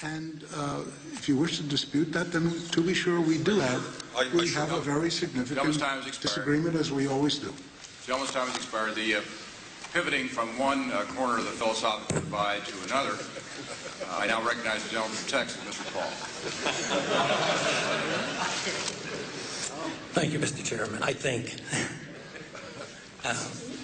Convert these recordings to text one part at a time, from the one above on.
And if you wish to dispute that, then to be sure we do we have a very significant disagreement, as we always do. The gentleman's time has expired. The pivoting from one corner of the philosophical divide to another, I now recognize the gentleman from Texas, Mr. Paul. Thank you, Mr. Chairman. I think.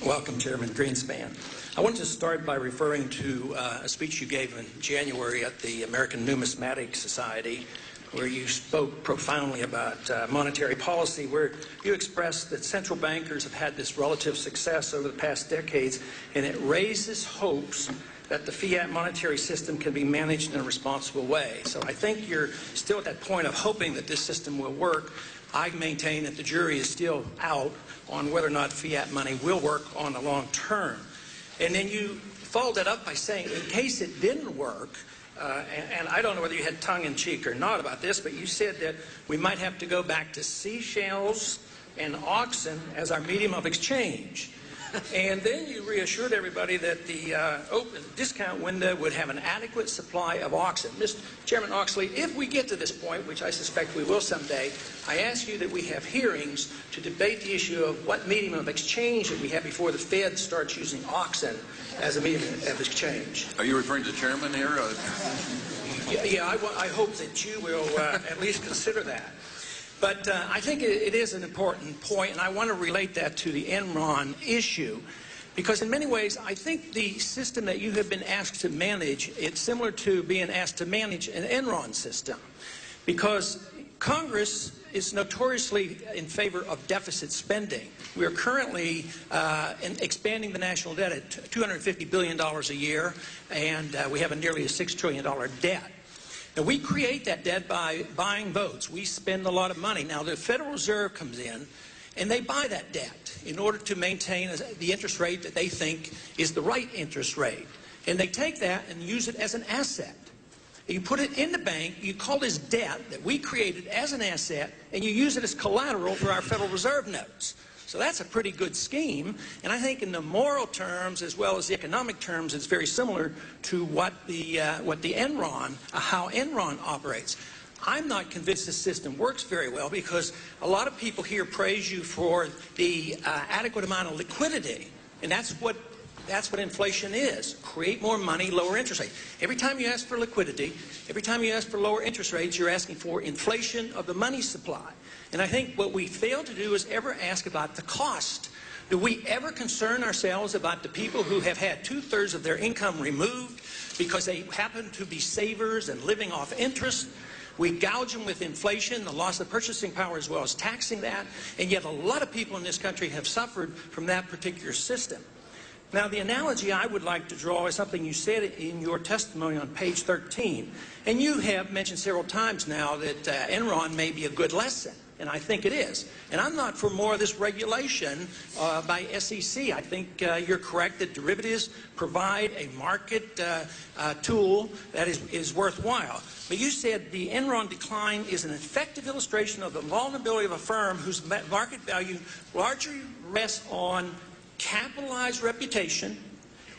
Welcome, Chairman Greenspan. I want to start by referring to a speech you gave in January at the American Numismatic Society, where you spoke profoundly about monetary policy, where you expressed that central bankers have had this relative success over the past decades, and it raises hopes that the fiat monetary system can be managed in a responsible way. So I think you're still at that point of hoping that this system will work. I maintain that the jury is still out on whether or not fiat money will work on the long term. And then you followed that up by saying, in case it didn't work, and I don't know whether you had tongue-in-cheek or not about this, but you said that we might have to go back to seashells and oxen as our medium of exchange. And then you reassured everybody that the open discount window would have an adequate supply of oxen. Mr. Chairman Oxley, if we get to this point, which I suspect we will someday, I ask you that we have hearings to debate the issue of what medium of exchange that we have before the Fed starts using oxen as a medium of exchange. Are you referring to the chairman here? Yeah, I hope that you will at least consider that. But I think it is an important point, and I want to relate that to the Enron issue, because in many ways, I think the system that you have been asked to manage, it's similar to being asked to manage an Enron system, because Congress is notoriously in favor of deficit spending. We are currently expanding the national debt at $250 billion a year, and we have nearly a $6 trillion debt. Now, we create that debt by buying votes. We spend a lot of money. Now, the Federal Reserve comes in, and they buy that debt in order to maintain the interest rate that they think is the right interest rate. And they take that and use it as an asset. You put it in the bank, you call this debt that we created as an asset, and you use it as collateral for our Federal Reserve notes. So that's a pretty good scheme, and I think in the moral terms as well as the economic terms, it's very similar to what how Enron operates. I'm not convinced the system works very well, because a lot of people here praise you for the adequate amount of liquidity, and that's what inflation is. Create more money, lower interest rates. Every time you ask for liquidity, every time you ask for lower interest rates, you're asking for inflation of the money supply. And I think what we fail to do is ever ask about the cost. Do we ever concern ourselves about the people who have had 2/3 of their income removed because they happen to be savers and living off interest? We gouge them with inflation, the loss of purchasing power, as well as taxing that, and yet a lot of people in this country have suffered from that particular system. Now, the analogy I would like to draw is something you said in your testimony on page 13. And you have mentioned several times now that Enron may be a good lesson, and I think it is. And I'm not for more of this regulation by SEC. I think you're correct that derivatives provide a market tool that is worthwhile. But you said the Enron decline is an effective illustration of the vulnerability of a firm whose market value largely rests on capitalized reputation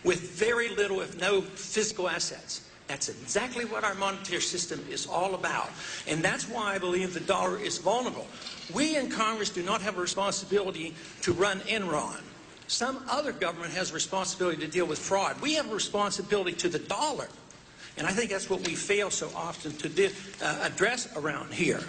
with very little, if no, physical assets. That's exactly what our monetary system is all about. And that's why I believe the dollar is vulnerable. We in Congress do not have a responsibility to run Enron. Some other government has a responsibility to deal with fraud. We have a responsibility to the dollar. And I think that's what we fail so often to address around here.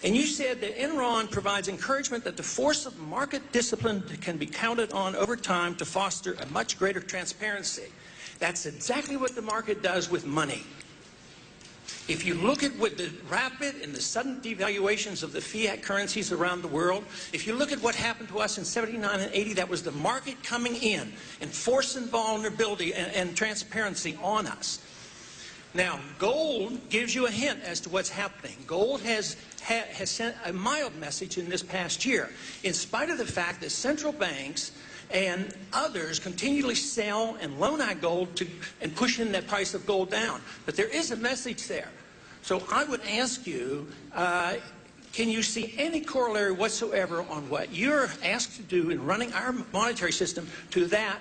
And you said that Enron provides encouragement that the force of market discipline can be counted on over time to foster a much greater transparency. That's exactly what the market does with money. If you look at what the rapid and the sudden devaluations of the fiat currencies around the world, if you look at what happened to us in '79 and '80, that was the market coming in and forcing vulnerability and transparency on us. Now, gold gives you a hint as to what's happening. Gold has sent a mild message in this past year, in spite of the fact that central banks and others continually sell and loan out gold and push in that price of gold down. But there is a message there. So I would ask you, can you see any corollary whatsoever on what you're asked to do in running our monetary system to that